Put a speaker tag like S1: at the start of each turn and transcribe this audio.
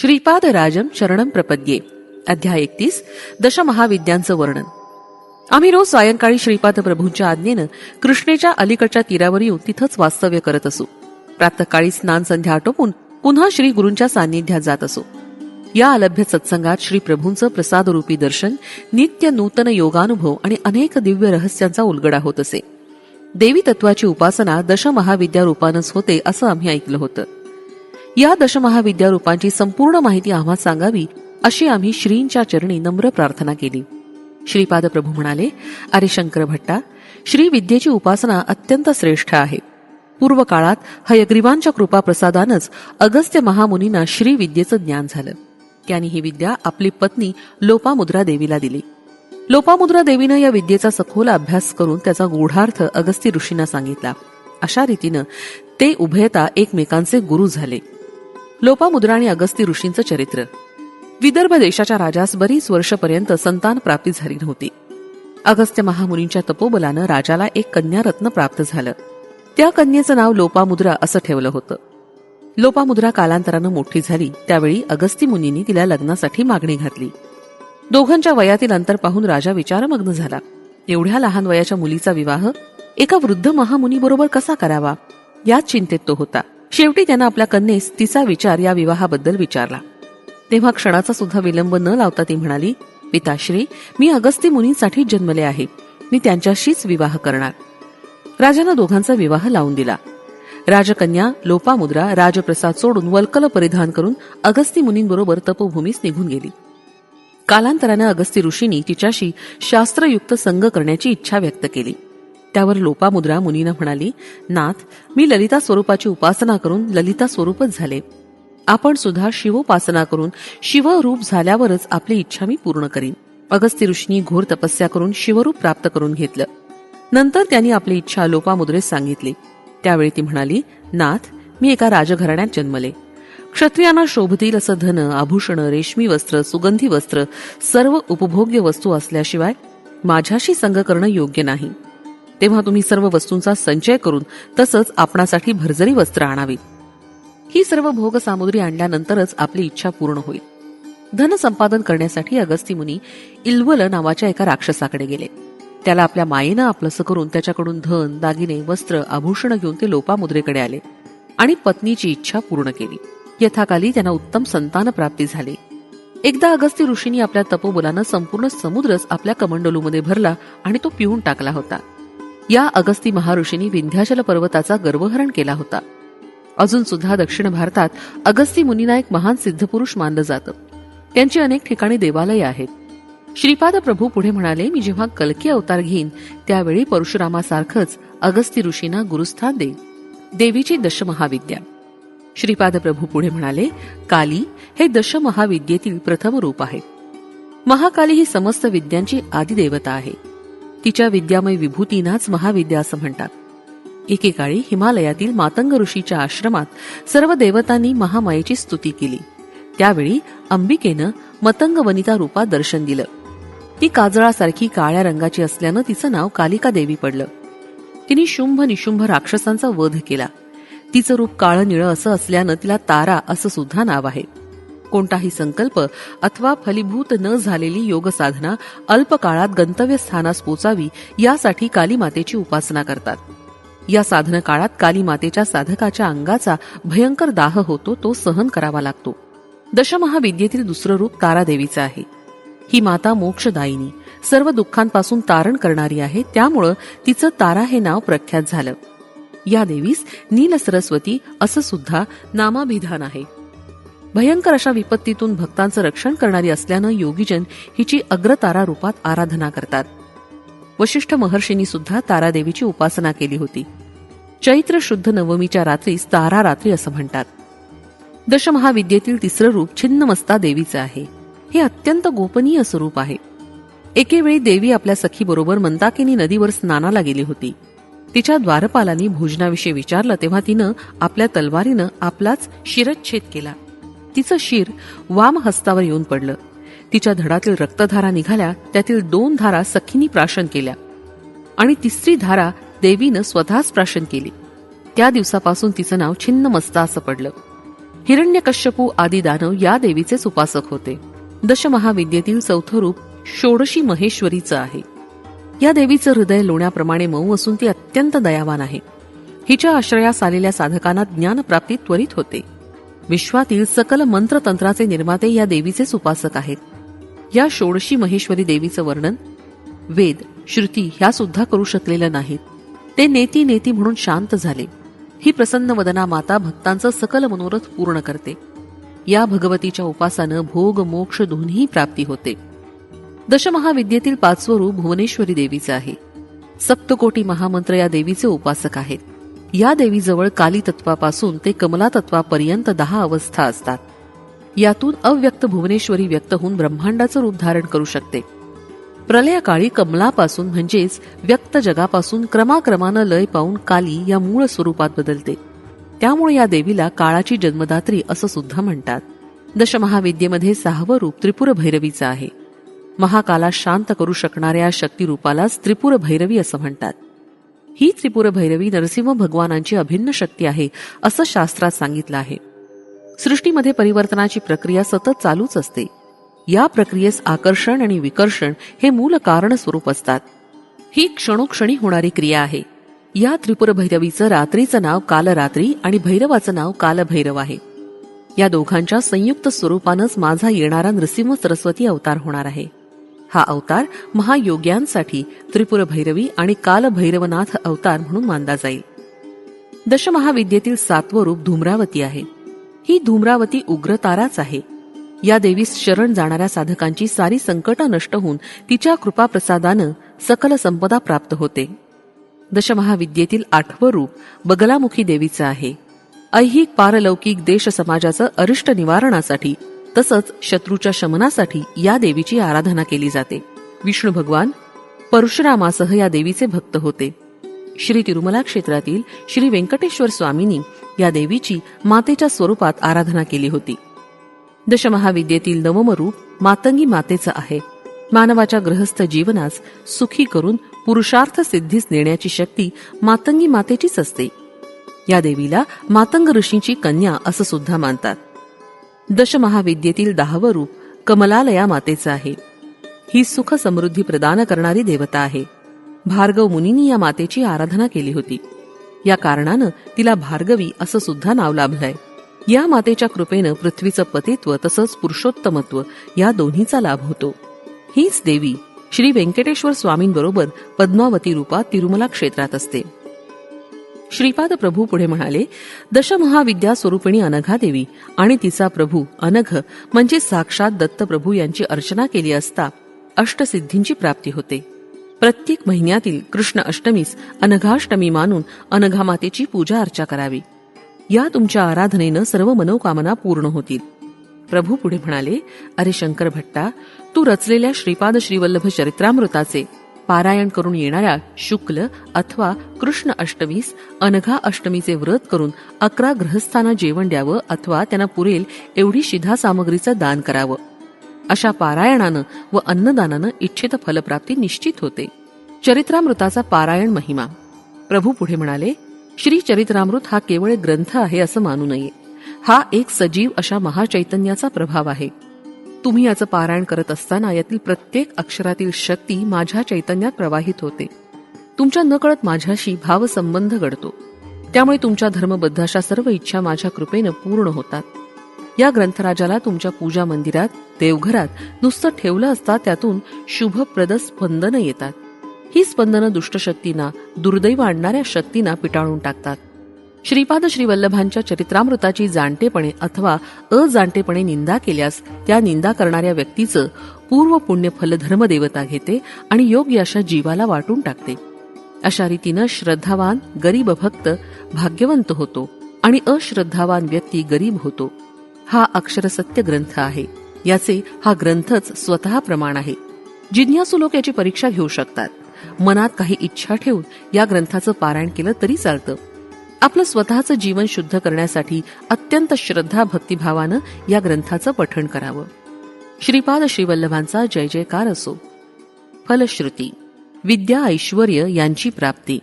S1: श्रीपाद राजम शरणम प्रपद्ये. अध्याय 31. दशमहाविद्यांचं वर्णन. आम्ही रोज सायंकाळी श्रीपाद प्रभूंच्या आज्ञेनं कृष्णेच्या अलीकडच्या तीरावर येऊन तिथंच वास्तव्य करत असू. प्रातःकाळी स्नान संध्या आटोपून पुन्हा श्री गुरूंच्या सान्निध्यात जात असो. या अलभ्य सत्संगात श्री प्रभूंचं प्रसादरूपी दर्शन, नित्य नूतन योगानुभव आणि अनेक दिव्य रहस्यांचा उलगडा होत असे. देवी तत्वाची उपासना दशमहाविद्या रूपानच होते असं आम्ही ऐकलं होतं. या दशमहाविद्या रूपांची संपूर्ण माहिती आम्हा सांगावी अशी आम्ही श्रींच्या चरणी नम्र प्रार्थना केली. श्रीपाद प्रभू म्हणाले, अरे शंकर भट्टा, श्री विद्येची उपासना अत्यंत श्रेष्ठ आहे. पूर्व काळात हयग्रीवांच्या कृपा प्रसादानच अगस्त्य महामुनींना श्री विद्येचं ज्ञान झालं. त्यांनी ही विद्या आपली पत्नी लोपामुद्रा देवीला दिली. लोपामुद्रा देवीनं या विद्येचा सखोल अभ्यास करून त्याचा गूढार्थ अगस्त्य ऋषींना सांगितला. अशा रीतीनं ते उभयता एकमेकांचे गुरु झाले. लोपामुद्रा आणि अगस्त्य ऋषींचं चरित्र. विदर्भ देशाच्या राजास बरीच वर्षपर्यंत संतान प्राप्ती झाली नव्हती. अगस्त्य महामुनींच्या तपोबलानं राजाला एक कन्यारत्न प्राप्त झालं. त्या कन्येचं नाव लोपामुद्रा असं ठेवलं होतं. लोपामुद्रा कालांतरानं मोठी झाली. त्यावेळी अगस्त्य मुनींनी तिला लग्नासाठी मागणी घातली. दोघांच्या वयातील अंतर पाहून राजा विचारमग्न झाला. एवढ्या लहान वयाच्या मुलीचा विवाह एका वृद्ध महामुनीबरोबर कसा करावा याच चिंतेत तो होता. शेवटी त्यानं आपल्या कन्येस तिचा विचार या विवाहाबद्दल विचारला. तेव्हा क्षणाचा सुद्धा विलंब न लावता ती म्हणाली, पिताश्री, मी अगस्त्य मुनींसाठी जन्मले आहे. मी त्यांच्याशीच विवाह करणार. राजानं दोघांचा विवाह लावून दिला. राजकन्या लोपामुद्रा राजप्रसाद सोडून वल्कल परिधान करून अगस्त्य मुनींबरोबर तपोभूमीस निघून गेली. कालांतरानं अगस्त्य ऋषींनी तिच्याशी शास्त्रयुक्त संग करण्याची इच्छा व्यक्त केली. त्यावर लोपामुद्रा मुनींना म्हणाली, नाथ, मी ललिता स्वरूपाची उपासना करून ललिता स्वरूपच झाले. आपण सुद्धा शिवोपासना करून शिवरूप झाल्यावरच आपली इच्छा मी पूर्ण करीन. अगस्त्य ऋषींनी घोर तपस्या करून शिवरूप प्राप्त करून घेतलं. नंतर त्यांनी आपली इच्छा लोपामुद्रेस सांगितली. त्यावेळी ती म्हणाली, नाथ, मी एका राजघराण्यात जन्मले. क्षत्रियांना शोभतील असं धन, आभूषण, रेशमी वस्त्र, सुगंधी वस्त्र, सर्व उपभोग्य वस्तू असल्याशिवाय माझ्याशी संग करणं योग्य नाही. तेव्हा तुम्ही सर्व वस्तूंचा संचय करून तसंच आपणासाठी भरजरी वस्त्र आणावीत. ही सर्व भोग सामुग्री आणल्यानंतरच आपली इच्छा पूर्ण होईल. धन संपादन करण्यासाठी अगस्त्य मुनी इल्वल नावाच्या एका राक्षसाकडे गेले. त्याला आपल्या मायेनं आपलंसं करून त्याच्याकडून धन, दागिने, वस्त्र, आभूषण घेऊन ते लोपामुद्रेकडे आले आणि पत्नीची इच्छा पूर्ण केली. यथाकाली त्यांना उत्तम संतान प्राप्ती झाली. एकदा अगस्त्य ऋषींनी आपल्या तपोबलानं संपूर्ण समुद्रच आपल्या कमंडलूमध्ये भरला आणि तो पिऊन टाकला होता. या अगस्त्य महर्षींनी विंध्याचल पर्वताचा गर्वहरण केला होता. अजून सुद्धा दक्षिण भारतात अगस्त्य मुनींना एक महान सिद्धपुरुष मानलं जातं. त्यांची अनेक ठिकाणी देवालये आहेत. श्रीपाद प्रभू पुढे म्हणाले, मी जेव्हा कल्की अवतार घेईन त्यावेळी परशुरामासारखंच अगस्त्य ऋषींना गुरुस्थान देईन. देवीची दशमहाविद्या. श्रीपाद प्रभू पुढे म्हणाले, काली हे दशमहाविद्येतील प्रथम रूप आहे. महाकाली ही समस्त विद्यांची आदिदेवता आहे. तिच्या विद्यामय विभूतींनाच महाविद्या असं म्हणतात. एकेकाळी हिमालयातील मातंग ऋषीच्या आश्रमात सर्व देवतांनी महामायेची स्तुती केली. त्यावेळी अंबिकेनं मतंग वनिता रूपात दर्शन दिलं. ती काजळासारखी काळ्या रंगाची असल्यानं तिचं नाव कालिका देवी पडलं. तिने शुंभ निशुंभ राक्षसांचा वध केला. तिचं रूप काळं निळं असं असल्यानं तिला तारा असं सुद्धा नाव आहे. कोणताही संकल्प अथवा फलीभूत न झालेली योग साधना अल्प काळात गंतव्यस्थानास पोचावी यासाठी काली मातेची उपासना करतात. या साधन काळात काली मातेच्या साधकाच्या अंगाचा भयंकर दाह होतो, तो सहन करावा लागतो. दशमहाविद्येतील दुसरं रूप तारादेवीचं आहे. ही माता मोक्षदायिनी, सर्व दुःखांपासून तारण करणारी आहे. त्यामुळं तिचं तारा हे नाव प्रख्यात झालं. या देवीस नील सरस्वती असं सुद्धा नामाभिधान आहे. भयंकर अशा विपत्तीतून भक्तांचं रक्षण करणारी असल्यानं योगीजन हिची अग्रतारा रूपात आराधना करतात. वशिष्ठ महर्षींनी सुद्धा तारादेवीची उपासना केली होती. चैत्र शुद्ध नवमीच्या रात्रीस तारा रात्री असं म्हणतात. दशमहाविद्येतील तिसरं रूप छिन्नमस्ता देवीचं आहे. हे अत्यंत गोपनीय स्वरूप आहे. एकेवेळी देवी आपल्या सखीबरोबर मंदाकिनी नदीवर स्नानाला गेली होती. तिच्या द्वारपालांनी भोजनाविषयी विचारलं तेव्हा तिनं आपल्या तलवारीनं आपलाच शिरच्छेद केला. तिचं शिर वाम हस्तावर येऊन पडलं. तिच्या धडातील रक्तधारा निघाल्या. त्यातील 2 धारा सखींनी प्राशन केल्या आणि तिसरी धारा देवीनं स्वतःच प्राशन केली. त्या दिवसापासून तिचं नाव छिन्नमस्ता असं पडलं. हिरण्यकश्यपू आदी दानव या देवीचेच उपासक होते. दशमहाविद्येतील चौथं रूप षोडशी महेश्वरीचं आहे. या देवीचं हृदय लोण्याप्रमाणे मऊ असून ती अत्यंत दयावान आहे. हिच्या आश्रयास आलेल्या साधकांना ज्ञानप्राप्ती त्वरित होते. विश्वातील सकल मंत्रतंत्राचे निर्माते या देवीचेच उपासक आहेत. या षोडशी महेश्वरी देवीचं वर्णन वेद, श्रुती ह्या सुद्धा करू शकलेलं नाहीत. ते नेती नेती म्हणून शांत झाले. ही प्रसन्न वदना माता भक्तांचं सकल मनोरथ पूर्ण करते. या भगवतीच्या उपासानं भोग मोक्ष दोन्ही प्राप्ती होते. दशमहाविद्येतील पाचवं रूप भुवनेश्वरी देवीचं आहे. सप्तकोटी महामंत्र या देवीचे उपासक आहेत. या देवीजवळ काली तत्वापासून ते कमला तत्वापर्यंत 10 अवस्था असतात. यातून अव्यक्त भुवनेश्वरी व्यक्त होऊन ब्रह्मांडाचं रूप धारण करू शकते. प्रलयकाळी कमलापासून म्हणजेच व्यक्त जगापासून क्रमाक्रमानं लय पावून काली या मूळ स्वरूपात बदलते. त्यामुळे या देवीला काळाची जन्मदात्री असं सुद्धा म्हणतात. दशमहाविद्येमध्ये 6वं रूप त्रिपुर भैरवीचं आहे. महाकाला शांत करू शकणाऱ्या शक्तिरूपालाच त्रिपुर भैरवी असं म्हणतात. ही त्रिपुर भैरवी नरसिंह भगवानांची अभिन्न शक्ती आहे असं शास्त्रात सांगितलं आहे. सृष्टीमध्ये परिवर्तनाची प्रक्रिया सतत चालूच असते. या प्रक्रियेस आकर्षण आणि विकर्षण हे मूल कारण स्वरूप असतात. ही क्षणोक्षणी होणारी क्रिया आहे. या त्रिपुर भैरवीचं रात्रीचं नाव कालरात्री आणि भैरवाचं नाव कालभैरव आहे. या दोघांच्या संयुक्त स्वरूपानंच माझा येणारा नृसिंह सरस्वती अवतार होणार आहे. हा अवतार महायोग्यांसाठी त्रिपुर भैरवी आणि कालभैरवनाथ अवतार म्हणून मानला जाईल. दशमहाविद्येतील 7वं रूप धूम्रावती आहे. ही धूम्रावती उग्रताराच आहे. या देवीस शरण जाणाऱ्या साधकांची सारी संकटं नष्ट होऊन तिच्या कृपाप्रसादानं सकल संपदा प्राप्त होते. दशमहाविद्येतील 8वं रूप बगलामुखी देवीचं आहे. ऐहिक पारलौकिक देश समाजाचं अरिष्ट निवारणासाठी तसंच शत्रूच्या शमनासाठी या देवीची आराधना केली जाते. विष्णू भगवान परशुरामासह या देवीचे भक्त होते. श्री तिरुमला क्षेत्रातील श्री व्यंकटेश्वर स्वामींनी या देवीची मातेच्या स्वरूपात आराधना केली होती. दशमहाविद्येतील 9वं रूप मातंगी मातेचं आहे. मानवाच्या गृहस्थ जीवनास सुखी करून पुरुषार्थ सिद्धीस नेण्याची शक्ती मातंगी मातेचीच असते. या देवीला मातंग ऋषींची कन्या असं सुद्धा मानतात. दशमहाविद्येतील 10वं रूप कमलालया मातेचं आहे. ही सुख समृद्धी प्रदान करणारी देवता आहे. भार्गव मुनींनी या मातेची आराधना केली होती. या कारणानं तिला भार्गवी असं सुद्धा नाव लाभलंय. या मातेच्या कृपेनं पृथ्वीचं पतित्व तसंच पुरुषोत्तमत्व या दोन्हीचा लाभ होतो. हीच देवी श्री व्यंकटेश्वर स्वामींबरोबर पद्मावती रूपात तिरुमला क्षेत्रात असते. श्रीपाद प्रभू पुढे म्हणाले, दशमहाविद्या स्वरूपिणी अनघा देवी आणि तिचा प्रभू अनघ म्हणजे साक्षात दत्तप्रभू यांची अर्चना केली असता अष्टसिद्धींची प्राप्ती होते. प्रत्येक महिन्यातील कृष्ण अष्टमीस अनघाष्टमी मानून अनघा मातेची पूजा अर्चा करावी. या तुमच्या आराधनेनं सर्व मनोकामना पूर्ण होतील. प्रभू पुढे म्हणाले, अरे शंकर भट्टा, तू रचलेल्या श्रीपाद श्रीवल्लभ चरित्रामृताचे पारायण करून येणाऱ्या शुक्ल अथवा कृष्ण अष्टमीस अनघा अष्टमीचे व्रत करून 11 गृहस्थांना जेवण द्यावं अथवा त्यांना पुरेल एवढी शिधा सामग्रीचं दान करावं. अशा पारायणानं व अन्नदानानं इच्छित फलप्राप्ती निश्चित होते. चरित्रामृताचा पारायण महिमा. प्रभू पुढे म्हणाले, श्री चरित्रामृत हा केवळ ग्रंथ आहे असं मानू नये. हा एक सजीव अशा महाचैतन्याचा प्रभाव आहे. तुम्ही याचं पारायण करत असताना यातील प्रत्येक अक्षरातील शक्ती माझ्या चैतन्यात प्रवाहित होते. तुमच्या नकळत माझ्याशी भावसंबंध घडतो. त्यामुळे तुमच्या धर्मबद्ध अशा सर्व इच्छा माझ्या कृपेनं पूर्ण होतात. या ग्रंथराजाला तुमच्या पूजा मंदिरात, देवघरात नुसतं ठेवलं असता त्यातून शुभप्रद स्पंदनं येतात. ही स्पंदनं दुष्टशक्तींना, दुर्दैव आणणाऱ्या शक्तींना पिटाळून टाकतात. श्रीपाद श्रीवल्लभांच्या चरित्रामृताची जाणतेपणे अथवा अजाणतेपणे निंदा केल्यास त्या निंदा करणाऱ्या व्यक्तीचं पूर्व पुण्य फल धर्मदेवता घेते आणि योग्य अशा जीवाला वाटून टाकते. अशा रीतीनं श्रद्धावान गरीब भक्त भाग्यवंत होतो आणि अश्रद्धावान व्यक्ती गरीब होतो. हा अक्षरसत्य ग्रंथ आहे. याचे हा ग्रंथच स्वतः प्रमाण आहे. जिज्ञासू लोक याची परीक्षा घेऊ शकतात. मनात काही इच्छा ठेवून या ग्रंथाचं पारायण केलं तरी चालतं. आपलं स्वतःचं जीवन शुद्ध करण्यासाठी अत्यंत श्रद्धा भक्तिभावानं या ग्रंथाचं पठण करावं. श्रीपाद श्रीवल्लभांचा जय जयकार असो. फलश्रुती. विद्या ऐश्वर्य यांची प्राप्ती.